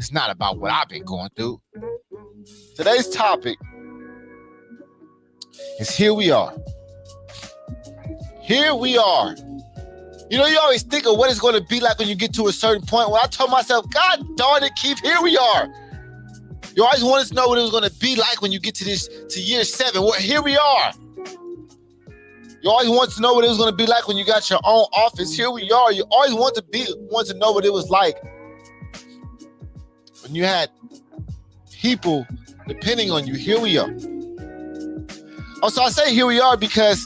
It's not about what I've been going through. Today's topic is here we are. Here we are. You know, you always think of what it's going to be like when you get to a certain point. When I told myself, God darn it, Keith, here we are. You always wanted to know what it was going to be like when you get to year 7. Well, here we are. You always want to know what it was going to be like when you got your own office. Here we are. You always want to know what it was like when you had people depending on you. Here we are. Also, I say here we are because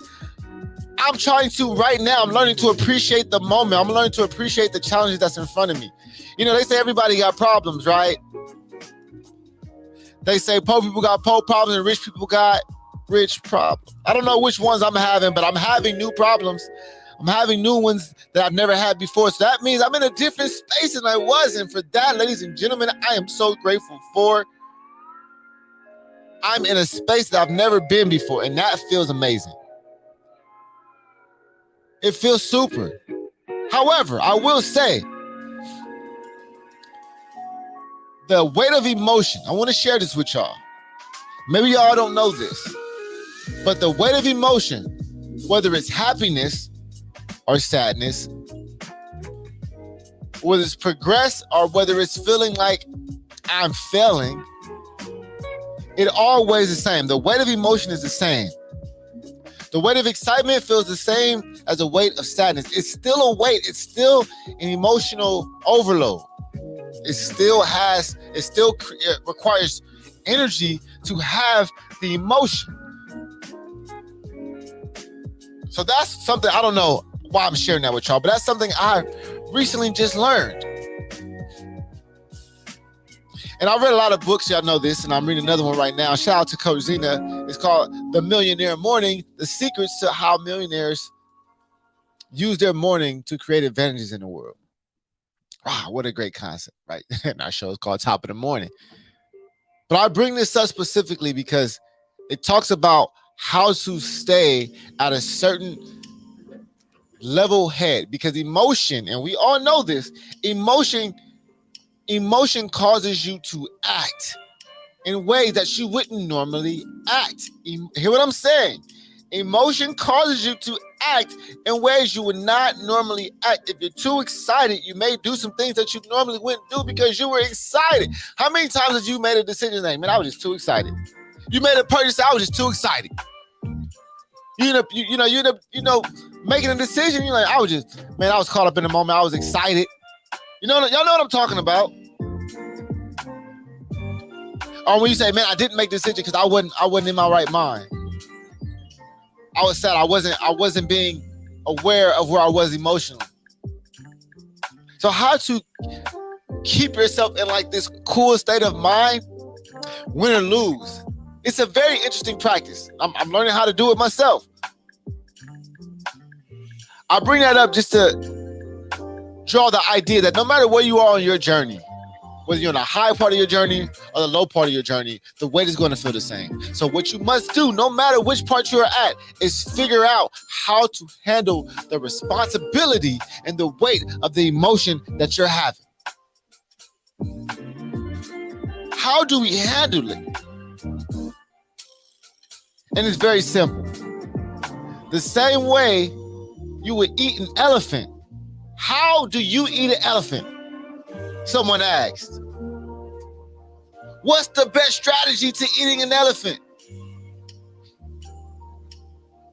I'm trying to, right now, I'm learning to appreciate the moment. I'm learning to appreciate the challenges that's in front of me. You know, they say everybody got problems, right? They say poor people got poor problems and rich people got rich problems. I don't know which ones I'm having, but I'm having new problems. I'm having new ones that I've never had before. So that means I'm in a different space than I was. And for that, ladies and gentlemen, I am so grateful for. I'm in a space that I've never been before, and that feels amazing. It feels super. However, I will say, the weight of emotion, I want to share this with y'all. Maybe y'all don't know this, but the weight of emotion, whether it's happiness or sadness, whether it's progress or whether it's feeling like I'm failing, it always the same. The weight of emotion is the same. The weight of excitement feels the same as the weight of sadness. It's still a weight. It's still an emotional overload. It requires energy to have the emotion. So that's something, I don't know why I'm sharing that with y'all, but that's something I recently just learned. And I read a lot of books, y'all know this, and I'm reading another one right now. Shout out to Coach Zena. It's called The Millionaire Morning, The Secrets to How Millionaires Use Their Morning to Create Advantages in the World. Wow, what a great concept, right? And our show is called Top of the Morning. But I bring this up specifically because it talks about how to stay at a certain level head. Because emotion, and we all know this, emotion causes you to act in ways that you wouldn't normally act. Hear what I'm saying? Emotion causes you to act in ways you would not normally act. If you're too excited, you may do some things that you normally wouldn't do because you were excited. How many times have you made a decision like, man, I was just too excited? You made a purchase, I was just too excited. You end up making a decision. You're like, I was caught up in the moment. I was excited. Y'all know what I'm talking about. Or when you say, man, I didn't make the decision because I wasn't in my right mind. I was sad. I wasn't being aware of where I was emotionally. So how to keep yourself in like this cool state of mind, win or lose. It's a very interesting practice. I'm learning how to do it myself. I bring that up just to draw the idea that no matter where you are on your journey, whether you're on the high part of your journey or the low part of your journey, the weight is going to feel the same. So what you must do, no matter which part you're at, is figure out how to handle the responsibility and the weight of the emotion that you're having. How do we handle it? And it's very simple. The same way you would eat an elephant. How do you eat an elephant? Someone asked. What's the best strategy to eating an elephant?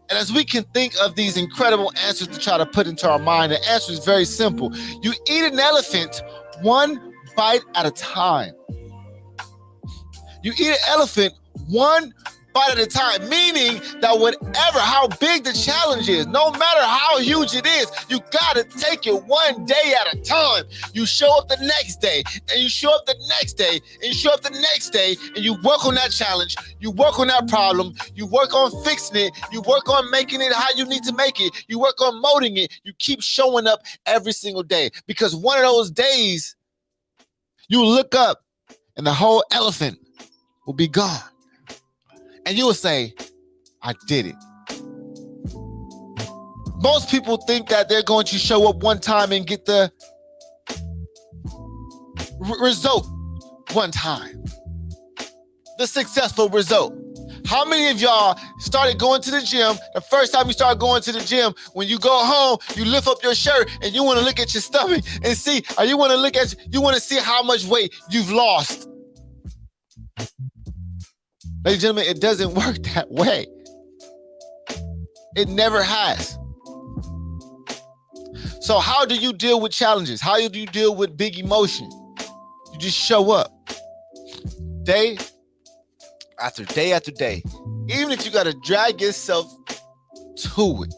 And as we can think of these incredible answers to try to put into our mind, the answer is very simple. You eat an elephant one bite at a time. You eat an elephant one bite at a time, meaning that whatever, how big the challenge is, no matter how huge it is, you gotta take it one day at a time. You show up the next day, and you show up the next day, and you show up the next day, and you work on that challenge, you work on that problem, you work on fixing it, you work on making it how you need to make it, you work on molding it, you keep showing up every single day, because one of those days, you look up, and the whole elephant will be gone. And you will say, I did it. Most people think that they're going to show up one time and get the result one time. The successful result. How many of y'all started going to the gym? The first time you start going to the gym, when you go home, you lift up your shirt and you want to look at your stomach and see, or you want to see how much weight you've lost. Ladies and gentlemen, it doesn't work that way. It never has. So how do you deal with challenges? How do you deal with big emotion? You just show up. Day after day after day. Even if you got to drag yourself to it.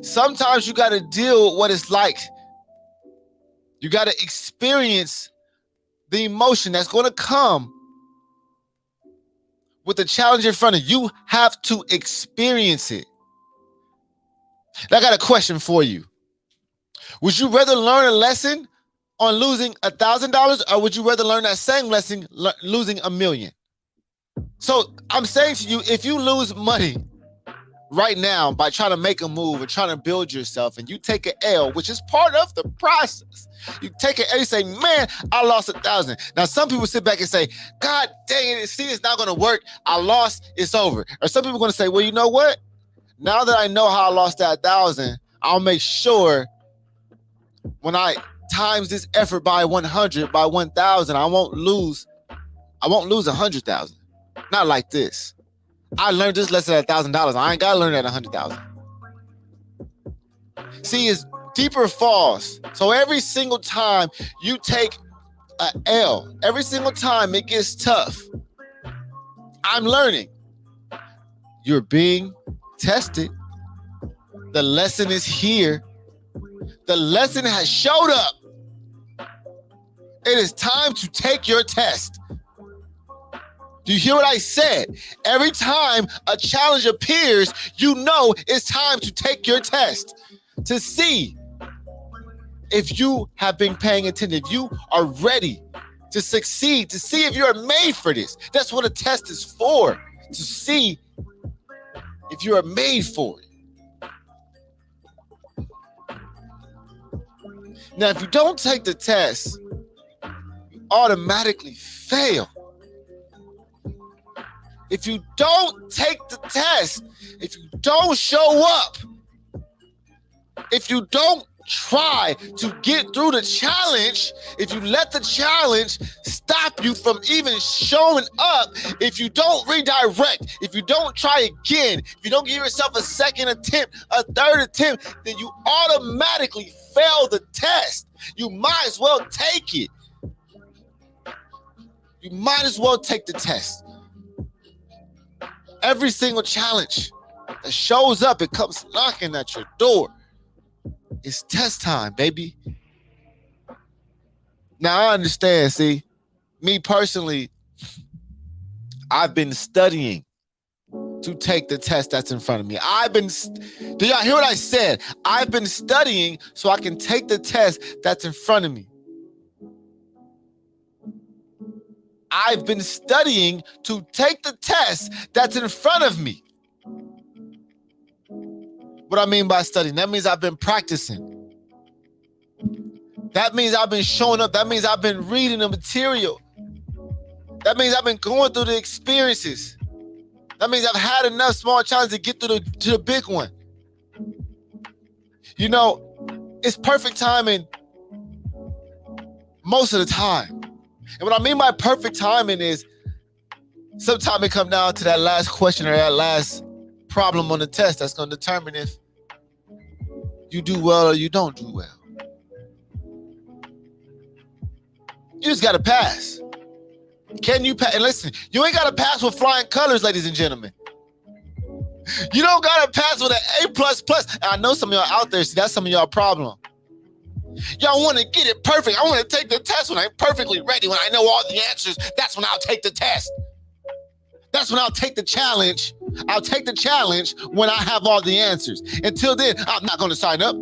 Sometimes you got to deal with what it's like. You got to experience the emotion that's going to come with the challenge in front of you. You have to experience it. I got a question for you. Would you rather learn a lesson on losing $1,000, or would you rather learn that same lesson losing $1 million? So I'm saying to you, if you lose money right now by trying to make a move or trying to build yourself, and you take an L, which is part of the process, you take an L, you say, man, I lost 1,000. Now, some people sit back and say, God dang it, see, it's not going to work. I lost, it's over. Or some people are going to say, well, you know what? Now that I know how I lost that 1,000, I'll make sure when I times this effort by 100, by 1,000, I won't lose 100,000. Not like this. I learned this lesson at $1,000. I ain't got to learn it at 100,000. See, it's deeper falls. So every single time you take an L, every single time it gets tough, I'm learning. You're being tested. The lesson is here. The lesson has showed up. It is time to take your test. Do you hear what I said? Every time a challenge appears, you know it's time to take your test to see if you have been paying attention, if you are ready to succeed, to see if you're made for this. That's what a test is for, to see if you are made for it. Now, if you don't take the test, you automatically fail. If you don't take the test, if you don't show up, if you don't try to get through the challenge, if you let the challenge stop you from even showing up, if you don't redirect, if you don't try again, if you don't give yourself a second attempt, a third attempt, then you automatically fail the test. You might as well take it. You might as well take the test. Every single challenge that shows up, it comes knocking at your door. It's test time, baby. Now, I understand, see, me personally, I've been studying to take the test that's in front of me. Do y'all hear what I said? I've been studying so I can take the test that's in front of me. I've been studying to take the test that's in front of me. What I mean by studying, that means I've been practicing. That means I've been showing up. That means I've been reading the material. That means I've been going through the experiences. That means I've had enough small challenges to get through to the big one. You know, it's perfect timing most of the time. And what I mean by perfect timing is sometimes it comes down to that last question or that last problem on the test that's going to determine if you do well or you don't do well. You just got to pass. Can you pass? And listen, you ain't got to pass with flying colors, ladies and gentlemen. You don't got to pass with an A++. And I know some of y'all out there, see, that's some of y'all problem. Y'all want to get it perfect. I want to take the test when I'm perfectly ready, when I know all the answers. That's when I'll take the test. That's when I'll take the challenge. I'll take the challenge when I have all the answers. Until then, I'm not going to sign up.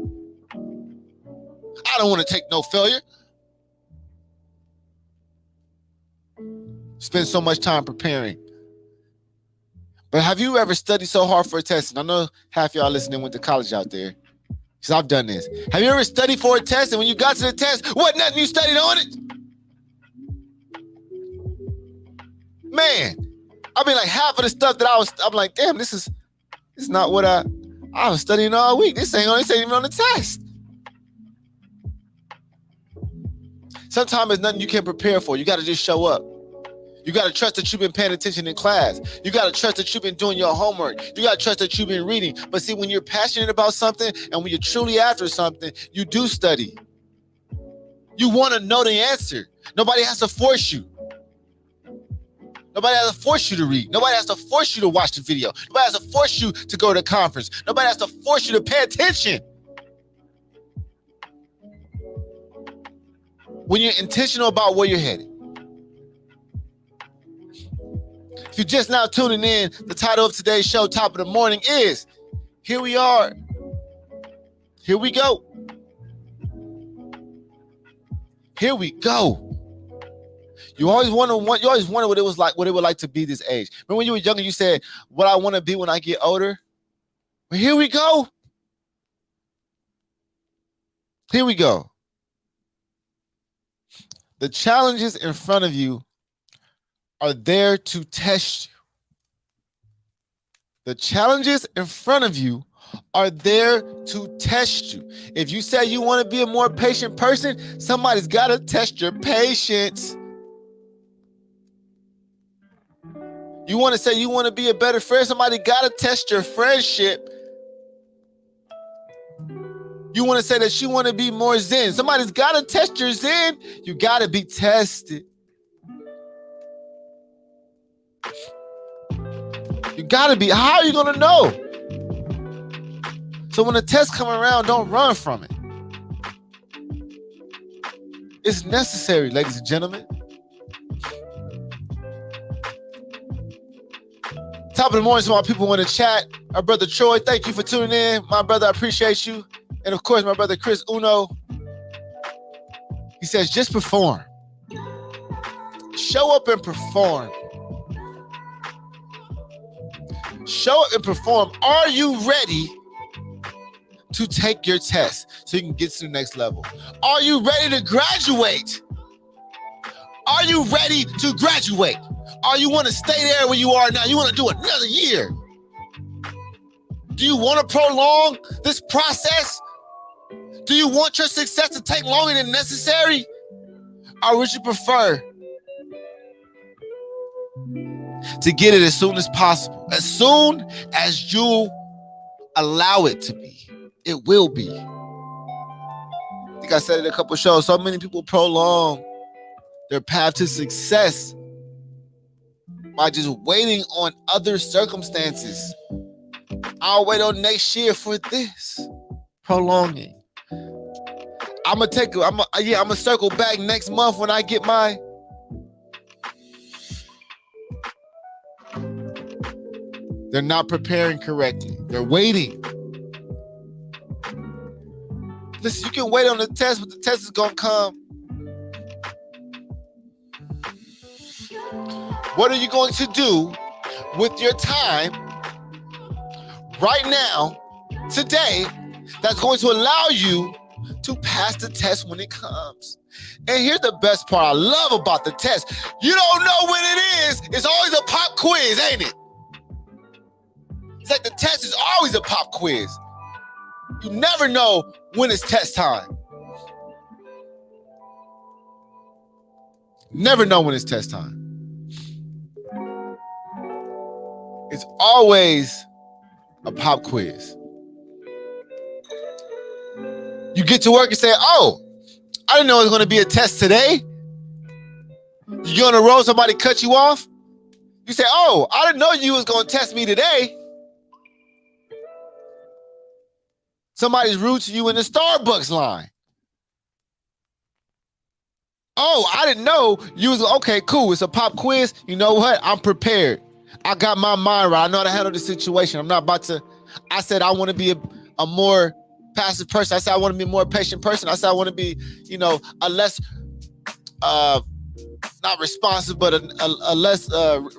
I don't want to take no failure. Spend so much time preparing. But have you ever studied so hard for a test? And I know half y'all listening went to college out there, because I've done this. Have you ever studied for a test and when you got to the test, wasn't nothing you studied on it? Man, I mean, like half of the stuff that I'm like, damn, this is not what I was studying all week. This ain't even on the test. Sometimes there's nothing you can prepare for. You got to just show up. You got to trust that you've been paying attention in class. You got to trust that you've been doing your homework. You got to trust that you've been reading. But see, when you're passionate about something and when you're truly after something, you do study. You want to know the answer. Nobody has to force you. Nobody has to force you to read. Nobody has to force you to watch the video. Nobody has to force you to go to the conference. Nobody has to force you to pay attention. When you're intentional about where you're headed. If you're just now tuning in, the title of today's show, Top of the Morning, is Here We Are. Here we go. Here we go. You always wonder what it was like, what it would like to be this age. Remember when you were younger, you said, what I want to be when I get older? Well, here we go. Here we go. The challenges in front of you are there to test you. The challenges in front of you are there to test you. If you say you want to be a more patient person, somebody's got to test your patience. You want to say you want to be a better friend, somebody got to test your friendship. You want to say that you want to be more zen, somebody's got to test your zen. You got to be tested. You got to be. How are you going to know? So when the tests come around, don't run from it. It's necessary, ladies and gentlemen. Top of the morning to all people in the chat. Our brother Troy, thank you for tuning in. My brother, I appreciate you. And of course, my brother Chris Uno. He says, just perform. Show up and perform. Show up and perform. Are you ready to take your test so you can get to the next level? Are you ready to graduate? Are you ready to graduate? Or you want to stay there where you are now? You want to do another year? Do you want to prolong this process? Do you want your success to take longer than necessary? Or would you prefer to get it as soon as possible? As soon as you allow it to be, it will be. I think I said it a couple shows. So many people prolong their path to success by just waiting on other circumstances. I'll wait on next year for this. Prolonging. I'm gonna circle back next month when I get my. They're not preparing correctly. They're waiting. Listen, you can wait on the test, but the test is gonna come. What are you going to do with your time right now, today, that's going to allow you to pass the test when it comes? And here's the best part I love about the test. You don't know when it is. It's always a pop quiz, ain't it? It's like the test is always a pop quiz. You never know when it's test time. Never know when it's test time. It's always a pop quiz. You get to work and say, oh, I didn't know it was going to be a test today. You go on the road, somebody cut you off. You say, oh, I didn't know you was going to test me today. Somebody's rude to you in the Starbucks line. Oh, I didn't know you was, okay, cool. It's a pop quiz. You know what? I'm prepared. I got my mind right. I know how to handle the situation. I'm not about to, I said I want to be a more passive person. I said I want to be a more patient person. I said I want to be, a less, not responsive, but a less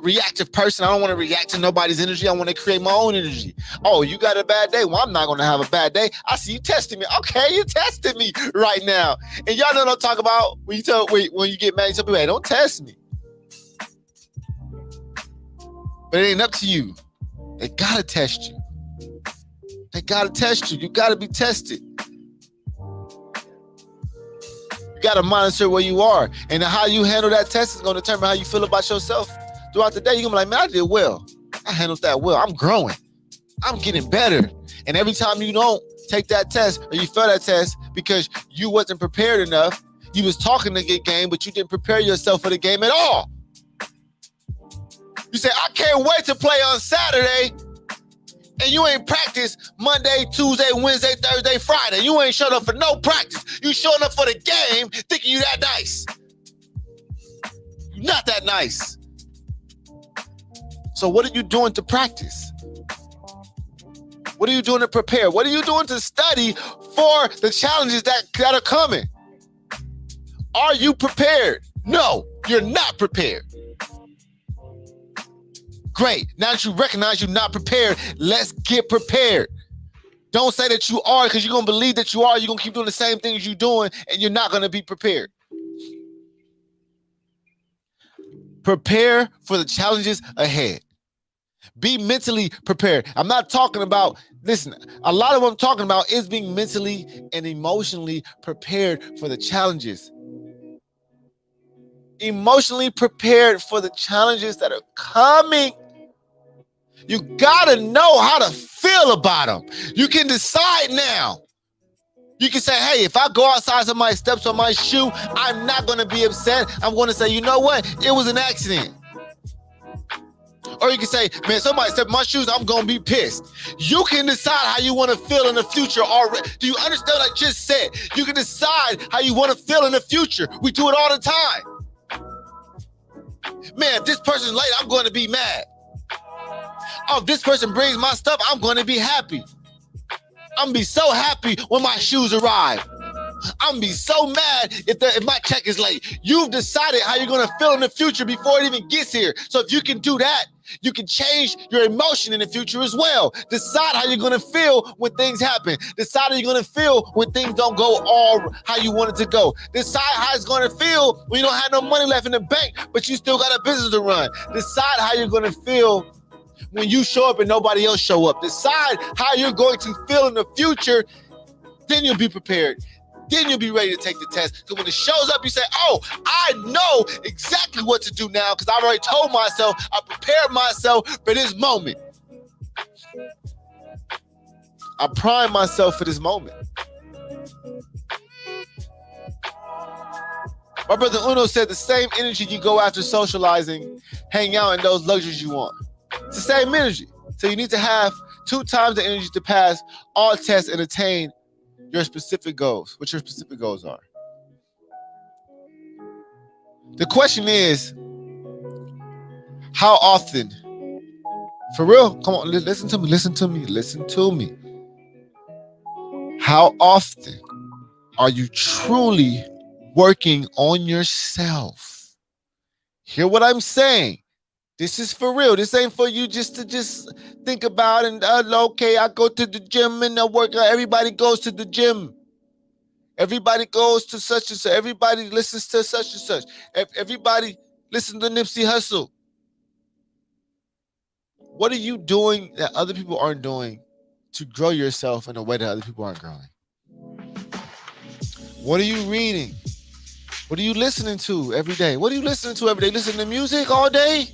reactive person. I don't want to react to nobody's energy. I want to create my own energy. Oh, you got a bad day? Well, I'm not going to have a bad day. I see you testing me. Okay, you tested me right now. And y'all know what I'm talking about when you get mad, you tell people, hey, don't test me. But it ain't up to you. They gotta test you. They gotta test you. You gotta be tested. You gotta monitor where you are. And how you handle that test is gonna determine how you feel about yourself throughout the day. You're gonna be like, man, I did well. I handled that well. I'm growing. I'm getting better. And every time you don't take that test or you fail that test because you wasn't prepared enough, you was talking to get game, but you didn't prepare yourself for the game at all. You say, I can't wait to play on Saturday, and you ain't practiced Monday, Tuesday, Wednesday, Thursday, Friday. You ain't showing up for no practice. You showing up for the game thinking you that nice. You're not that nice. So what are you doing to practice? What are you doing to prepare? What are you doing to study for the challenges that are coming? Are you prepared? No, you're not prepared. Great. Now that you recognize you're not prepared, let's get prepared. Don't say that you are, because you're going to believe that you are. You're going to keep doing the same things you're doing, and you're not going to be prepared. Prepare for the challenges ahead. Be mentally prepared. I'm not talking about, listen, a lot of what I'm talking about is being mentally and emotionally prepared for the challenges. Emotionally prepared for the challenges that are coming. You gotta know how to feel about them. You can decide now. You can say, hey, if I go outside, somebody steps on my shoe, I'm not gonna be upset. I'm gonna say, you know what? It was an accident. Or you can say, man, somebody stepped on my shoes, I'm gonna be pissed. You can decide how you want to feel in the future already. Do you understand what I just said? You can decide how you want to feel in the future. We do it all the time. Man, if this person's late, I'm going to be mad. Oh, if this person brings my stuff, I'm going to be happy. I'm going to be so happy when my shoes arrive. I'm going to be so mad if my check is late. You've decided how you're going to feel in the future before it even gets here. So if you can do that, you can change your emotion in the future as well. Decide how you're going to feel when things happen. Decide how you're going to feel when things don't go all how you want it to go. Decide how it's going to feel when you don't have no money left in the bank, but you still got a business to run. Decide how you're going to feel when you show up and nobody else show up. Decide how you're going to feel in the future. Then you'll be prepared. Then you'll be ready to take the test. So when it shows up, you say, oh, I know exactly what to do now because I've already told myself, I prepared myself for this moment. I prime myself for this moment. My brother Uno said the same energy you go after socializing, hang out in those luxuries you want. It's the same energy. So you need to have 2 times the energy to pass all tests and attain your specific goals, what your specific goals are. The question is, how often, for real, come on, listen to me. How often are you truly working on yourself? Hear what I'm saying? This is for real. This ain't for you just to think about and okay, I go to the gym and I work out. Everybody goes to the gym. Everybody goes to such and such. Everybody listens to such and such. Everybody listens to Nipsey Hussle. What are you doing that other people aren't doing to grow yourself in a way that other people aren't growing? What are you reading? What are you listening to every day? What are you listening to every day? Listening to music all day?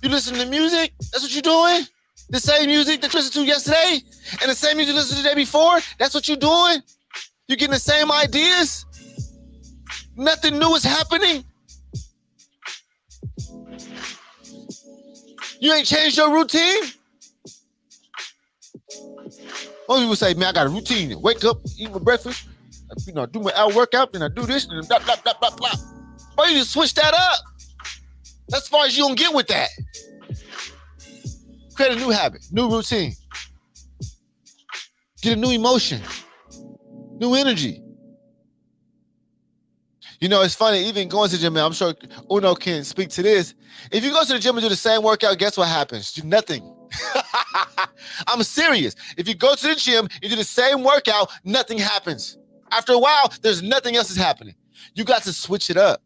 You listen to music? That's what you're doing? The same music that you listened to yesterday? And the same music you listened to the day before? That's what you're doing? You're getting the same ideas? Nothing new is happening? You ain't changed your routine? Most people say, man, I got a routine. Wake up, eat my breakfast, do my hour workout, then I do this, and blah, blah, blah, blah, blah. Why you just switch that up? That's as far as you don't get with that. Create a new habit, new routine. Get a new emotion, new energy. You know, it's funny, even going to the gym, I'm sure Uno can speak to this. If you go to the gym and do the same workout, guess what happens? Do nothing. I'm serious. If you go to the gym, you do the same workout, nothing happens. After a while, there's nothing else is happening. You got to switch it up.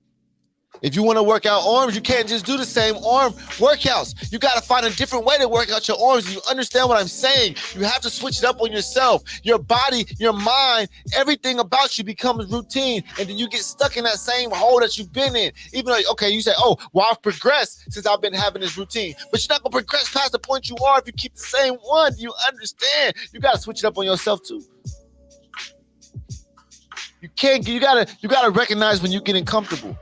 If you want to work out arms, you can't just do the same arm workouts. You got to find a different way to work out your arms. You understand what I'm saying? You have to switch it up on yourself. Your body, your mind, everything about you becomes routine. And then you get stuck in that same hole that you've been in. Even though, okay, you say, oh, well, I've progressed since I've been having this routine. But you're not going to progress past the point you are if you keep the same one. You understand? You got to switch it up on yourself too. You gotta recognize when you're getting comfortable.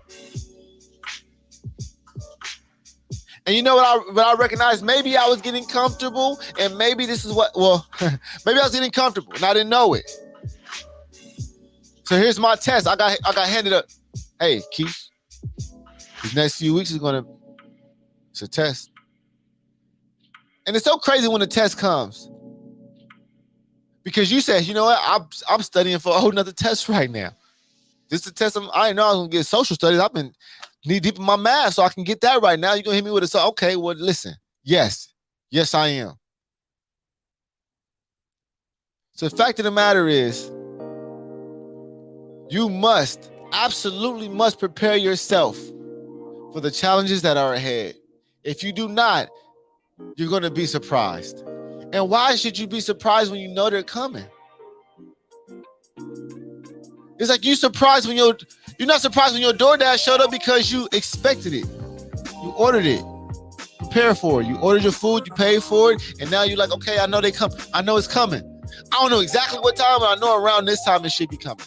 And you know what I recognized? Maybe I was getting comfortable, and maybe this is maybe I was getting comfortable and I didn't know it. So here's my test. I got handed up. Hey, Keith, these next few weeks it's a test. And it's so crazy when the test comes. Because you said, you know what, I'm studying for a whole nother test right now. This is a test. I didn't know I was going to get social studies. I've been knee deep in my math, so I can get that right now. You're going to hit me with a, okay, well, listen. Yes, I am. So the fact of the matter is, you absolutely must prepare yourself for the challenges that are ahead. If you do not, you're going to be surprised. And why should you be surprised when you know they're coming? It's like you're not surprised when your DoorDash showed up because you expected it. You ordered it. Prepare for it. You ordered your food, you paid for it, and now you're like, okay, I know they come. I know it's coming. I don't know exactly what time, but I know around this time it should be coming.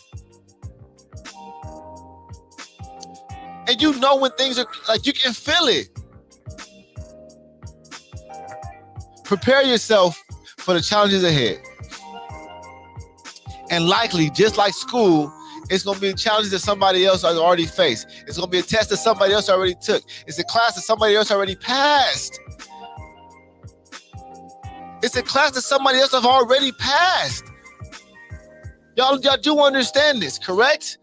And you know when things are like, you can feel it. Prepare yourself for the challenges ahead. And likely, just like school, it's going to be challenges that somebody else has already faced. It's going to be a test that somebody else already took. It's a class that somebody else already passed. It's a class that somebody else have already passed. Y'all do understand this, correct?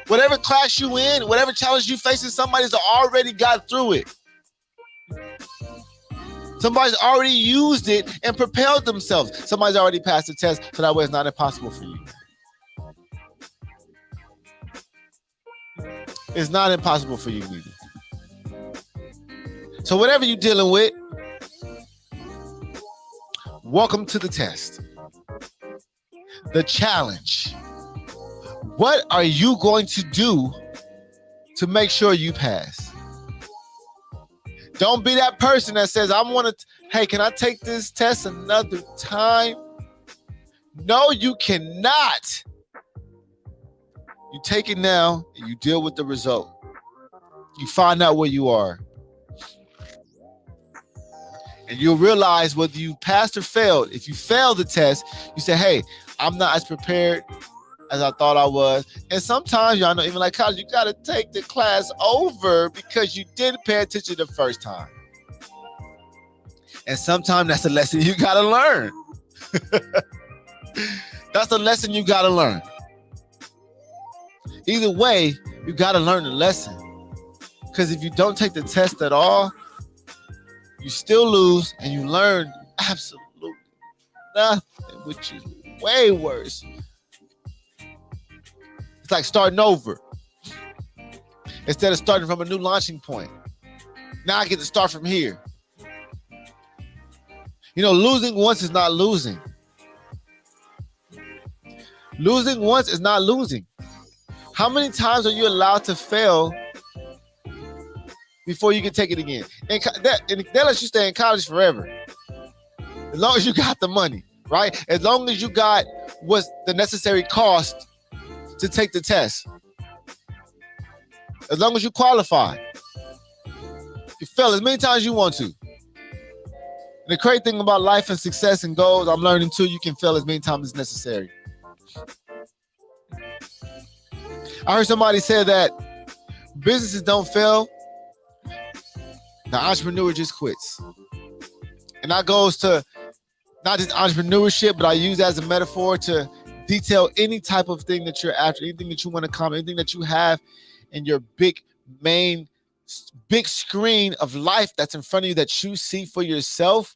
Whatever class you in, whatever challenge you facing, somebody's already got through it. Somebody's already used it and propelled themselves. Somebody's already passed the test, so that way it's not impossible for you. It's not impossible for you either. So whatever you're dealing with, welcome to the test. The challenge. What are you going to do to make sure you pass? Don't be that person that says, hey, can I take this test another time? No, you cannot. You take it now and you deal with the result. You find out where you are. And you'll realize whether you passed or failed. If you failed the test, you say, hey, I'm not as prepared as I thought I was. And sometimes, y'all know, even like college, you got to take the class over because you didn't pay attention the first time. And sometimes that's a lesson you got to learn. That's a lesson you got to learn. Either way, you got to learn the lesson. Because if you don't take the test at all, you still lose and you learn absolutely nothing, which is way worse. It's like starting over. Instead of starting from a new launching point. Now I get to start from here. You know, losing once is not losing. Losing once is not losing. How many times are you allowed to fail before you can take it again? And that lets you stay in college forever. As long as you got the money, right? As long as you got what's the necessary cost to take the test. As long as you qualify. You fail as many times as you want to. And the crazy thing about life and success and goals, I'm learning too, you can fail as many times as necessary. I heard somebody say that businesses don't fail. The entrepreneur just quits. And that goes to not just entrepreneurship, but I use that as a metaphor to detail any type of thing that you're after, anything that you want to accomplish, anything that you have in your big screen of life that's in front of you that you see for yourself.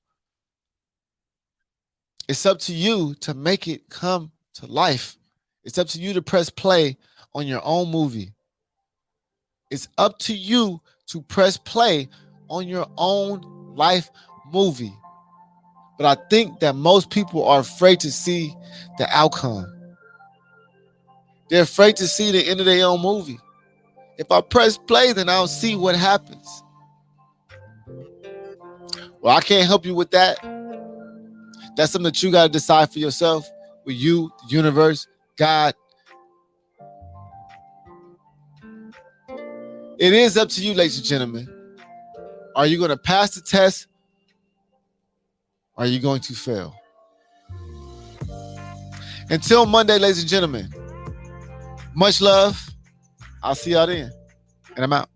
It's up to you to make it come to life. It's up to you to press play on your own movie. It's up to you to press play on your own life movie. But I think that most people are afraid to see the outcome. They're afraid to see the end of their own movie. If I press play, then I'll see what happens. Well, I can't help you with that. That's something that you got to decide for yourself with you, the universe, God. It is up to you, ladies and gentlemen. Are you going to pass the test? Or are you going to fail? Until Monday, ladies and gentlemen, much love. I'll see y'all then. And I'm out.